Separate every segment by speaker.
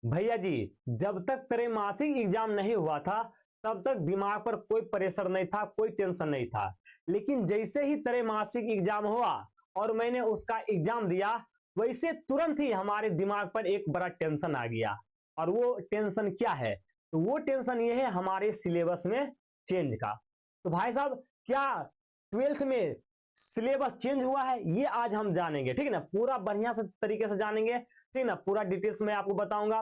Speaker 1: भैया जी, जब तक त्रैमासिक एग्जाम नहीं हुआ था तब तक दिमाग पर कोई प्रेशर नहीं था, कोई टेंशन नहीं था। लेकिन जैसे ही त्रैमासिक एग्जाम हुआ और मैंने उसका एग्जाम दिया, वैसे तुरंत ही हमारे दिमाग पर एक बड़ा टेंशन आ गया। और वो टेंशन क्या है? तो वो टेंशन ये है हमारे सिलेबस में चेंज का। तो भाई साहब, क्या 12th में सिलेबस चेंज हुआ है? ये आज हम जानेंगे, ठीक है ना, पूरा बढ़िया से तरीके से जानेंगे, ठीक है ना, पूरा डिटेल्स में आपको बताऊंगा।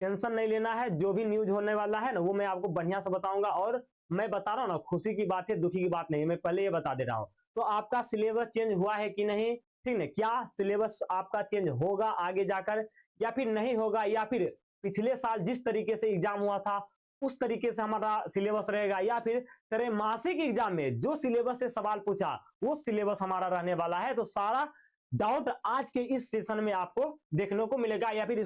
Speaker 1: टेंशन नहीं लेना है, जो भी न्यूज होने वाला है ना वो मैं आपको बढ़िया से बताऊंगा। और मैं बता रहा हूँ ना, खुशी की बात है, दुखी की बात नहीं, मैं पहले ये बता दे रहा हूँ। तो आपका सिलेबस चेंज हुआ है कि नहीं, ठीक है, क्या सिलेबस आपका चेंज होगा आगे जाकर या फिर नहीं होगा, या फिर पिछले साल जिस तरीके से एग्जाम हुआ था उस तरीके से हमारा सिलेबस रहेगा, या फिर त्रैमासिक एग्जाम में जो सिलेबस से सवाल पूछा वो सिलेबस हमारा रहने वाला है। तो सारा डाउट आज के इस सेशन में आपको देखने को मिलेगा, या फिर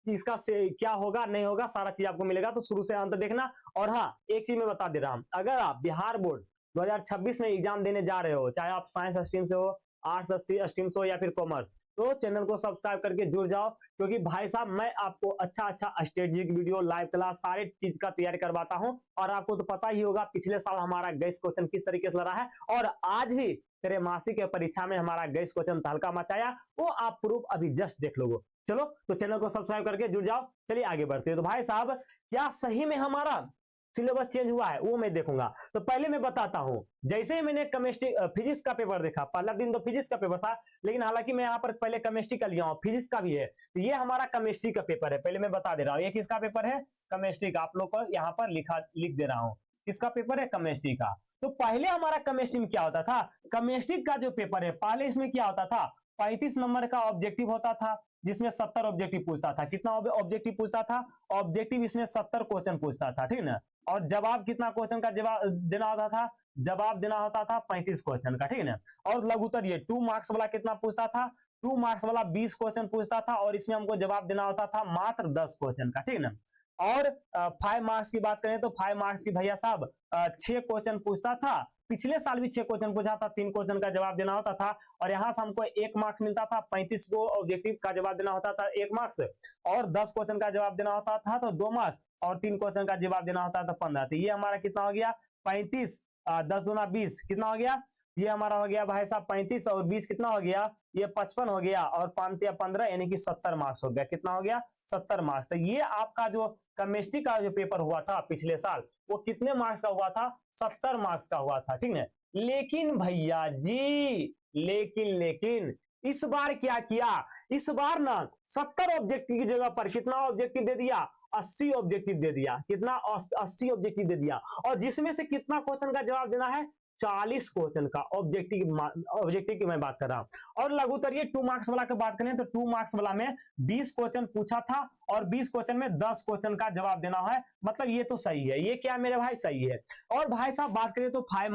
Speaker 1: इसका से क्या होगा नहीं होगा सारा चीज आपको मिलेगा। तो शुरू से अंत देखना। और हाँ, एक चीज मैं बता दे रहा हूं, अगर आप बिहार बोर्ड 2026 में एग्जाम देने जा रहे हो, चाहे आप साइंस स्ट्रीम से हो, आर्ट्स स्ट्रीम से हो या फिर कॉमर्स, तो चैनल को सब्सक्राइब करके जुड़ जाओ। क्योंकि भाई साहब मैं आपको अच्छा अच्छा स्ट्रेटेजिक वीडियो, लाइव क्लास, सारे चीज का तैयारी करवाता हूं। और आपको तो पता ही होगा पिछले साल हमारा गैस क्वेश्चन किस तरीके से लड़ा है, और आज भी त्रैमासिक के परीक्षा में हमारा गैस क्वेश्चन तहलका मचाया, वो आप प्रूफ अभी जस्ट देख लोगे। चलो तो चैनल को सब्सक्राइब करके जुड़ जाओ। चलिए आगे बढ़ते हैं। तो भाई साहब, क्या सही में हमारा सिलेबस चेंज हुआ है वो मैं देखूंगा। तो पहले मैं बताता हूं, जैसे ही मैंने केमिस्ट्री फिजिक्स का पेपर देखा, पहला दिन तो फिजिक्स का पेपर था, लेकिन हालांकि मैं यहाँ पर पहले केमिस्ट्री का लिया हूँ, फिजिक्स का भी है। तो ये हमारा केमिस्ट्री का पेपर है, पहले मैं बता दे रहा हूँ ये किसका पेपर है, केमिस्ट्री का। आप लोग को यहाँ पर लिख दे रहा हूँ किसका पेपर है, केमिस्ट्री का। तो पहले हमारा केमिस्ट्री में क्या होता था, केमिस्ट्री का जो पेपर है पहले इसमें क्या होता था, 35 नंबर का ऑब्जेक्टिव होता था, जिसमें 70 ऑब्जेक्टिव पूछता था। कितना ऑब्जेक्टिव पूछता था? ऑब्जेक्टिव इसमें 70 क्वेश्चन पूछता था, ठीक ना। और जवाब कितना क्वेश्चन का जवाब देना होता था? जवाब देना होता था 35 क्वेश्चन का, ठीक है ना। और लघुत्तर ये 2 मार्क्स वाला कितना पूछता था? 2 मार्क्स वाला 20 क्वेश्चन पूछता था, और इसमें हमको जवाब देना होता था मात्र 10 क्वेश्चन का, ठीक है ना। और 5 मार्क्स की बात करें तो 5 मार्क्स की भैया साहब 6 क्वेश्चन पूछता था। पिछले साल भी 6 क्वेश्चन पूछा था, 3 क्वेश्चन का जवाब देना होता था। और यहां से हमको 1 मार्क्स मिलता था, 35 को ऑब्जेक्टिव का जवाब देना होता था 1 मार्क्स, और 10 क्वेश्चन का जवाब देना होता था तो 2 मार्क्स, और 3 क्वेश्चन का जवाब देना होता था 15। तो ये हमारा कितना हो गया, 35, 10 दूना 20, कितना हो गया, ये हमारा हो गया भाई साहब 35, और 20 कितना हो गया, ये 55 हो गया, और 5 या 15 यानी कि 70 मार्क्स हो गया। कितना हो गया, 70 मार्क्स। तो ये आपका जो केमिस्ट्री का जो पेपर हुआ था पिछले साल, वो कितने मार्क्स का हुआ था, 70 मार्क्स का हुआ था, ठीक है। लेकिन भैया जी, लेकिन इस बार क्या किया, इस बार ना 70 ऑब्जेक्टिव की जगह पर कितना ऑब्जेक्टिव दे दिया, 80 ऑब्जेक्टिव दे दिया। कितना, 80 ऑब्जेक्टिव दे दिया। और जिसमें से कितना क्वेश्चन का जवाब देना है, 40 क्वेश्चन का ऑब्जेक्टिव की मैं बात कर रहा हूं। और लघुत्तरीय 2 मार्क्स वाला की बात करें तो 2 मार्क्स वाला में 20 क्वेश्चन पूछा था, और 20 क्वेश्चन में 10 क्वेश्चन का जवाब देना है। मतलब ये तो सही है, ये क्या मेरे भाई सही है। और भाई साहब बात करें तो 5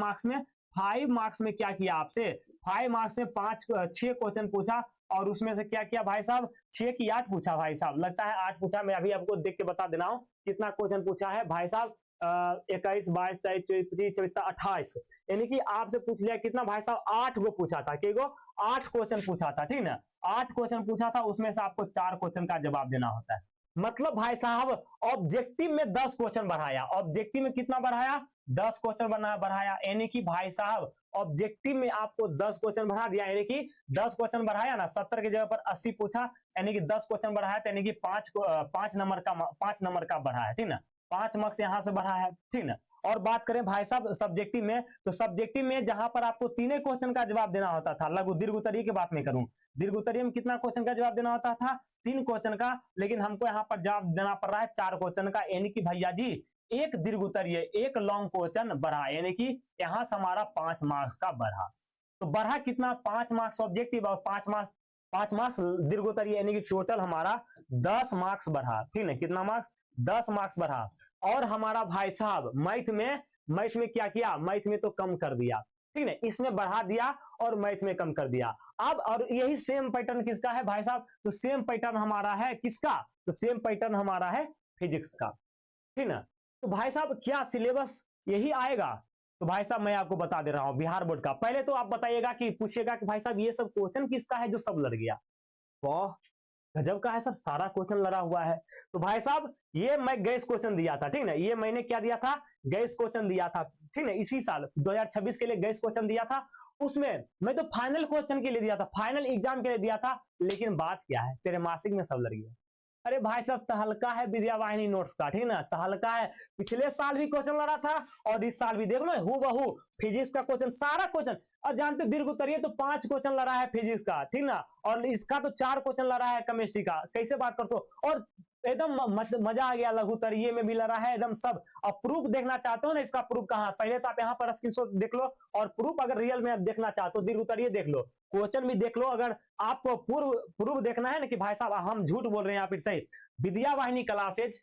Speaker 1: मार्क्स में क्या किया आपसे, 5 मार्क्स में 6 क्वेश्चन पूछा, और उसमें से क्या किया भाई साहब, 6 की 8 पूछा भाई साहब, लगता है 8 पूछा। मैं अभी आपको देख के बता देना हूं कितना क्वेश्चन पूछा है भाई साहब, 21, 22, 23, 24, 25, 28, यानी कि आपसे पूछ लिया कितना भाई साहब, 8 गो पूछा था। के गो, 8 क्वेश्चन पूछा था, ठीक ना। 8 क्वेश्चन पूछा था, उसमें से आपको 4 क्वेश्चन का जवाब देना होता है। मतलब भाई साहब ऑब्जेक्टिव में 10 क्वेश्चन बढ़ाया, ऑब्जेक्टिव में कितना बढ़ाया, 10 क्वेश्चन बढ़ाया, यानी कि भाई साहब ऑब्जेक्टिव में आपको 10 क्वेश्चन बढ़ा दिया, यानी कि 10 क्वेश्चन बढ़ाया ना, 70 की जगह पर 80 पूछा, यानी कि 10 क्वेश्चन बढ़ाया, यानी कि 5 नंबर का बढ़ा है, ठीक ना। 5 मार्क्स यहां से बढ़ा है, ठीक ना। और बात करें भाई साहब सब्जेक्टिव में, तो सब्जेक्टिव में जहां पर आपको 3 क्वेश्चन का जवाब देना होता था, लघु दीर्घ उत्तरीय की बात नहीं करूं, दीर्घ उत्तरीय में कितना क्वेश्चन का जवाब देना होता था, 3 क्वेश्चन का, लेकिन हमको यहाँ पर जवाब देना पड़ रहा है 4 क्वेश्चन का, यानी कि भैया जी एक दीर्घ उत्तरीय, एक लॉन्ग क्वेश्चन बढ़ा, यानी कि यहां से हमारा 5 मार्क्स का बढ़ा। तो बढ़ा कितना, 5 मार्क्स ऑब्जेक्टिव और 5 मार्क्स दीर्घ उत्तरीय, यानी कि टोटल हमारा 10 मार्क्स बढ़ा, ठीक है। कितना मार्क्स, 10 मार्क्स बढ़ा। और हमारा भाई साहब मैथ में क्या किया, मैथ में तो कम कर दिया, ठीक है, इसमें बढ़ा दिया और मैथ में कम कर दिया। अब और यही सेम पैटर्न किसका है भाई साहब, तो सेम पैटर्न हमारा है किसका, तो सेम पैटर्न हमारा है फिजिक्स का, ठीक ना। तो भाई साहब क्या सिलेबस यही आएगा, तो भाई साहब मैं आपको बता दे रहा हूं बिहार बोर्ड का। पहले तो आप बताइएगा कि पूछेगा कि भाई साहब ये सब क्वेश्चन किसका है जो सब लड़ गया, वाह गजब का है सर, सारा क्वेश्चन लड़ा हुआ है। तो भाई साहब ये मैं गैस क्वेश्चन दिया था, ठीक ना, ये मैंने क्या दिया था, गैस क्वेश्चन दिया था, ठीक ना, इसी साल 2026 के लिए गैस क्वेश्चन दिया था। उसमें मैं तो फाइनल क्वेश्चन के लिए दिया था, फाइनल एग्जाम के लिए दिया था, लेकिन बात क्या है, तेरे मासिक में सब लड़ गया। अरे भाई साहब तहलका है विद्या वाहिनी नोट्स का, ठीक ना, तहलका है। पिछले साल भी क्वेश्चन लड़ा था और इस साल भी देख लो हूबहू फिजिक्स का क्वेश्चन, सारा क्वेश्चन। और जानते दीर्घ उत्तरीय तो 5 क्वेश्चन लड़ा है फिजिक्स का, ठीक ना, और इसका तो 4 क्वेश्चन लड़ा है केमिस्ट्री का। कैसे बात करते हो, और एकदम मजा आ गया, लघु उत्तरीय में भी लड़ा है एकदम सब। अब प्रूफ देखना चाहते हो ना, इसका प्रूफ कहाँ, पहले तो आप यहाँ पर स्क्रीनशॉट देख लो, और प्रूफ अगर रियल में आप देखना चाहते हो दीर्घ उत्तरीय देख लो, क्वेश्चन भी देख लो। अगर आपको प्रूफ देखना है ना कि भाई साहब हम झूठ बोल रहे हैं, आप सही, विद्या वाहिनी क्लासेज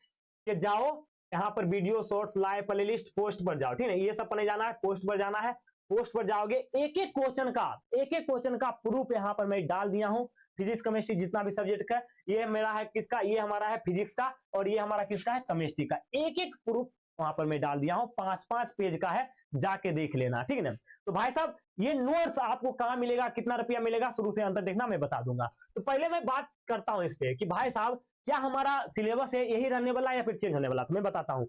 Speaker 1: के जाओ, यहाँ पर video shorts live playlist post पर जाओ, ठीक है, ये सब पर नहीं जाना है, पोस्ट पर जाना है। पोस्ट पर जाओगे, एक एक क्वेश्चन का प्रूफ यहाँ पर मैं डाल दिया हूँ। फिजिक्स केमिस्ट्री जितना भी सब्जेक्ट का, ये मेरा है किसका, ये हमारा है फिजिक्स का, और ये हमारा किसका है, केमिस्ट्री का। एक एक प्रूफ वहां पर मैं डाल दिया हूँ, 5-5 पेज का है, जाके देख लेना, ठीक है ना। तो भाई साहब ये नोट्स आपको कहाँ मिलेगा, कितना रुपया मिलेगा, शुरू से अंत देखना, मैं बता दूंगा। तो पहले मैं बात करता हूँ इस पे कि भाई साहब क्या हमारा सिलेबस है यही रहने वाला या फिर चेंज होने वाला, तो मैं बताता हूँ।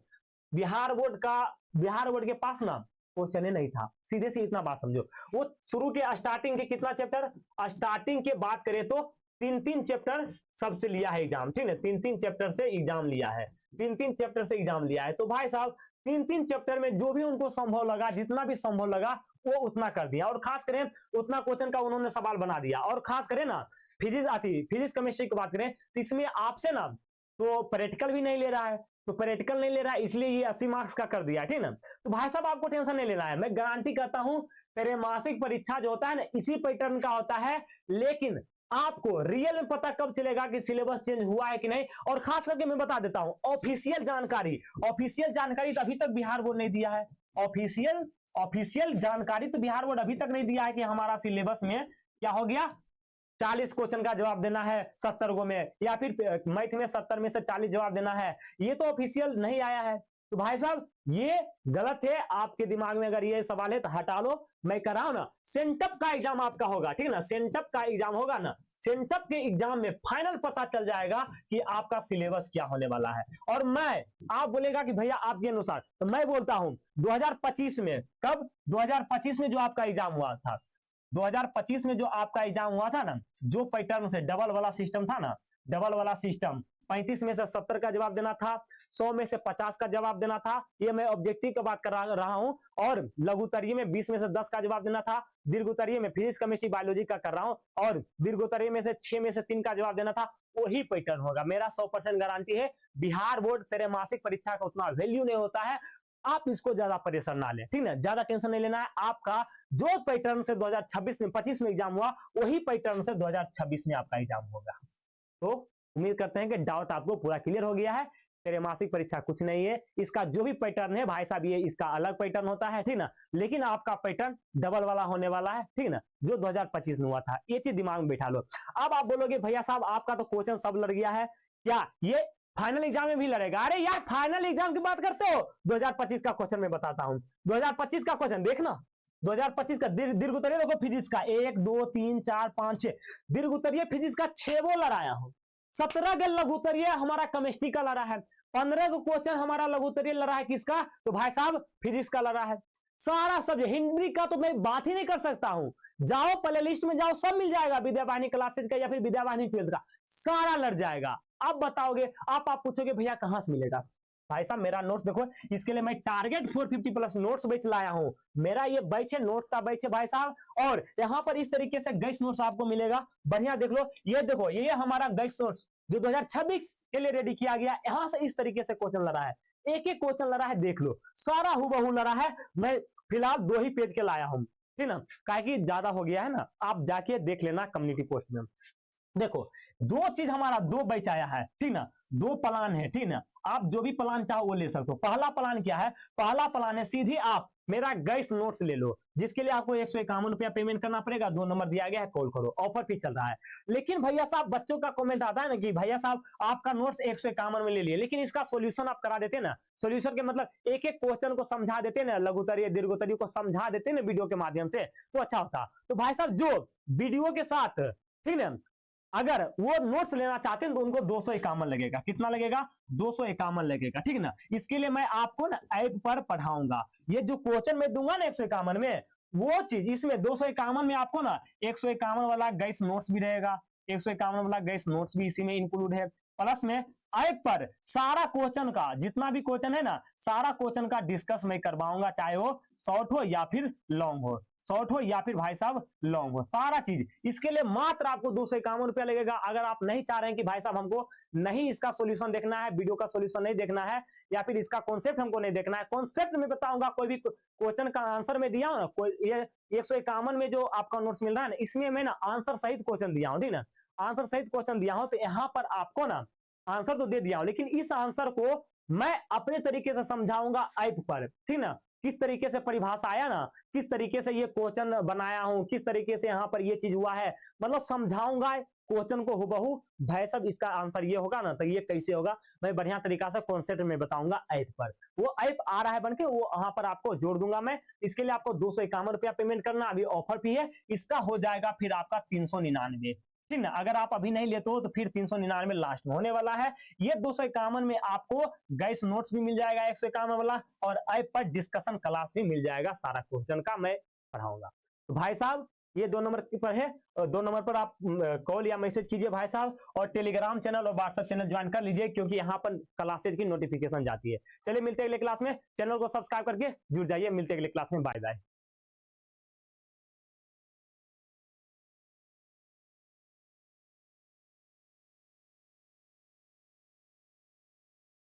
Speaker 1: बिहार बोर्ड के पास ना क्वेश्चन नहीं था, सीधे से इतना बात समझो। वो शुरू के स्टार्टिंग के कितना चैप्टर, स्टार्टिंग के बात करें तो 3-3 चैप्टर सबसे लिया है एग्जाम, ठीक है, 3-3 चैप्टर से एग्जाम लिया है, 3-3 चैप्टर से एग्जाम लिया है। तो भाई साहब 3-3 चैप्टर में जो भी उनको संभव लगा, जितना भी संभव लगा वो उतना कर दिया, और खास करें उतना क्वेश्चन का उन्होंने सवाल बना दिया। और खास करें ना फिजिक्स केमिस्ट्री की बात करें तो इसमें आपसे ना तो प्रैक्टिकल भी नहीं ले रहा है, तो प्रैक्टिकल नहीं ले रहा है, इसलिए ये 80 मार्क्स का कर दिया, ठीक ना। तो भाई साहब आपको टेंशन नहीं लेना है, मैं गारंटी करता हूं तेरे मासिक परीक्षा जो होता है ना इसी पैटर्न का होता है। लेकिन आपको रियल में पता कब चलेगा कि सिलेबस चेंज हुआ है कि नहीं। और खास करके मैं बता देता हूं, ऑफिशियल जानकारी तो अभी तक बिहार बोर्ड नहीं दिया है। ऑफिशियल जानकारी तो बिहार बोर्ड अभी तक नहीं दिया है कि हमारा सिलेबस में क्या हो गया, 40 क्वेश्चन का जवाब देना है 70 गो में, या फिर मैथ में 70 में से 40 जवाब देना है, ये तो ऑफिशियल नहीं आया है। तो भाई साहब ये गलत है, आपके दिमाग में अगर ये सवाल है तो हटा लो। मैं कह रहा हूं ना सेंटअप का एग्जाम आपका होगा, ठीक है ना, सेंटअप का एग्जाम होगा ना, सेंटअप के एग्जाम में फाइनल पता चल जाएगा कि आपका सिलेबस क्या होने वाला है। और मैं, आप बोलेगा कि भैया आपके अनुसार, तो मैं बोलता हूं 2025 में, कब 2025 में जो आपका एग्जाम हुआ था, 2025 में जो आपका एग्जाम हुआ था ना, जो पैटर्न से डबल वाला सिस्टम था ना, डबल वाला सिस्टम 35 में से 70 का जवाब देना था, 100 में से 50 का जवाब देना था, ये मैं ऑब्जेक्टिव की बात कर रहा हूं। और लघु उत्तरीय में 20 में से 10 का जवाब देना था, दीर्घ उत्तरीय में फिजिक्स केमिस्ट्री बायोलॉजी का कर रहा हूं, और दीर्घ उत्तरीय में से 6 में से 3 का जवाब देना था, वही पैटर्न होगा। मेरा 100% गारंटी है। बिहार बोर्ड तेरे मासिक परीक्षा का उतना वैल्यू नहीं होता है, आप इसको ज्यादा प्रेशर ना ले, ठीक है, ज्यादा टेंशन नहीं लेना है। आपका जो पैटर्न से 2026 में 25 में एग्जाम हुआ, वही पैटर्न से 2026 में आपका एग्जाम होगा। तो उम्मीद करते हैं कि डाउट आपको पूरा क्लियर हो गया है। तेरे मासिक परीक्षा कुछ नहीं है, इसका जो भी पैटर्न है भाई साहब ये इसका अलग पैटर्न होता है, ठीक ना, लेकिन आपका पैटर्न डबल वाला होने वाला है, ठीक ना, जो 2025 में हुआ था। ये चीज दिमाग में बैठा लो। अब आप बोलोगे भैया साहब आपका तो क्वेश्चन सब लड़ गया है, क्या ये फाइनल एग्जाम में भी लड़ेगा? अरे यार फाइनल एग्जाम की बात करते हो, 2025 का क्वेश्चन मैं बताता हूं। 2025 का क्वेश्चन देखना, 2025 का दीर्घ उत्तरीय देखो फिजिक्स का 1 2 3 4 5 6 दीर्घ उत्तरीय फिजिक्स का 6 वो लड़ाया हूं। 17 का लघु उत्तरीय हमारा केमिस्ट्री का लड़ा है, 15 को क्वेश्चन हमारा लघु उत्तरीय लड़ा है किसका, तो भाई साहब फिजिक्स का लड़ा है। सारा सब्जेक्ट, हिंदी का तो मैं बात ही नहीं कर सकता हूं, जाओ प्ले लिस्ट में जाओ, सब मिल जाएगा, विद्या वाहिनी क्लासेज का या फिर विद्या वाहिनी 12th का, सारा लड़ जाएगा। अब बताओगे, आप पूछोगे भैया कहां से मिलेगा? भाई साहब मेरा नोट्स देखो, इसके लिए मैं टारगेट 450 प्लस नोट्स बैच लाया हूं। मेरा ये बैच है, नोट्स का बैच है भाई साहब, और यहाँ पर इस तरीके से गैस नोट्स आपको मिलेगा। बढ़िया देख लो, ये देखो ये हमारा गैस नोट्स जो 2026 के लिए रेडी किया गया, यहां से इस तरीके से क्वेश्चन लड़ा है, एक एक क्वेश्चन लड़ा है, देख लो सारा हूबहू लड़ा है। मैं फिलहाल 2 ही पेज के लाया हूं, ठीक ना, काहे कि ज्यादा हो गया है ना, आप जाके देख लेना कम्युनिटी पोस्ट में। देखो 2 चीज हमारा 2 बैच आया है, ठीक ना, 2 प्लान है, ठीक ना, आप जो भी प्लान चाहो वो ले सकते हो। पहला प्लान क्या है? पहला प्लान है सीधे आप मेरा गैस नोट्स ले लो, जिसके लिए आपको 151 रुपया पेमेंट करना पड़ेगा, 2 नंबर दिया गया है, कॉल करो, ऑफर भी चल रहा है। लेकिन भैया साहब बच्चों का कमेंट आता है ना कि भैया साहब आपका नोट्स 151 में ले लिए, लेकिन इसका सोल्यूशन आप करा देते ना, सोल्यूशन के मतलब एक एक क्वेश्चन को समझा देते ना, लघु उत्तरीय दीर्घ उत्तरीय को समझा देते ना वीडियो के माध्यम से, तो अच्छा होता। तो भाई साहब जो वीडियो के साथ, ठीक है, अगर वो नोट्स लेना चाहते हैं तो उनको 251 लगेगा। कितना लगेगा? 251 लगेगा। ठीक ना। इसके लिए मैं आपको ना ऐप पर पढ़ाऊंगा। ये जो क्वेश्चन मैं दूंगा ना 151 में, वो चीज इसमें 251 में आपको ना 151 वाला गैस नोट्स भी रहेगा, 151 वाला गैस नोट्स भी इसी में इंक्लूड है। प्लस में ऐप पर सारा क्वेश्चन का, जितना भी क्वेश्चन है ना, सारा क्वेश्चन का डिस्कस मैं करवाऊंगा, चाहे वो शॉर्ट हो या फिर लॉन्ग हो, शॉर्ट हो या फिर भाई साहब लॉन्ग हो, सारा चीज। इसके लिए मात्र आपको 251 रुपया लगेगा। अगर आप नहीं चाह रहे हैं कि भाई साहब हमको नहीं इसका सोल्यूशन देखना है, वीडियो का सोल्यूशन नहीं देखना है, या फिर इसका कॉन्सेप्ट हमको नहीं देखना है, कॉन्सेप्ट में बताऊंगा, कोई भी क्वेश्चन का आंसर में दिया हूं ना, कोई ये 151 में जो आपका नोट्स मिल रहा है ना, इसमें मैं ना आंसर सहित क्वेश्चन दिया हूं। ठीक ना, आंसर सहित क्वेश्चन दिया हूं। तो यहाँ पर आपको ना आंसर तो दे दिया हूं, लेकिन इस आंसर को मैं अपने तरीके से समझाऊंगा ऐप पर। ठीक ना, किस तरीके से परिभाषा आया ना, किस तरीके से ये क्वेश्चन बनाया हूं, किस तरीके से यहाँ पर ये चीज हुआ है, मतलब समझाऊंगा क्वेश्चन को हुबहू। भाई साहब इसका आंसर ये होगा ना, तो ये कैसे होगा, मैं बढ़िया तरीका से कॉन्सेप्ट में बताऊंगा ऐप पर। वो ऐप आ रहा है बनके, वो वहां पर आपको जोड़ दूंगा मैं। इसके लिए आपको 251 रुपया पेमेंट करना, अभी ऑफर भी है, इसका हो जाएगा फिर आपका 399। ठीक ना, अगर आप अभी नहीं लेते हो तो फिर 399 लास्ट में होने वाला है। ये 251 में आपको गैस नोट्स भी मिल जाएगा 151 वाला, और ऐप पर डिस्कशन क्लास भी मिल जाएगा, सारा क्वेश्चन का मैं पढ़ाऊंगा। तो भाई साहब ये 2 नंबर पर है, 2 नंबर पर आप कॉल या मैसेज कीजिए भाई साहब, और टेलीग्राम चैनल और व्हाट्सएप चैनल ज्वाइन कर लीजिए, क्योंकि यहाँ पर क्लासेज की नोटिफिकेशन जाती है। चलिए मिलते हैं अगले क्लास में, चैनल को सब्सक्राइब करके जुड़ जाइए। मिलते हैं अगले क्लास में, बाय बाय।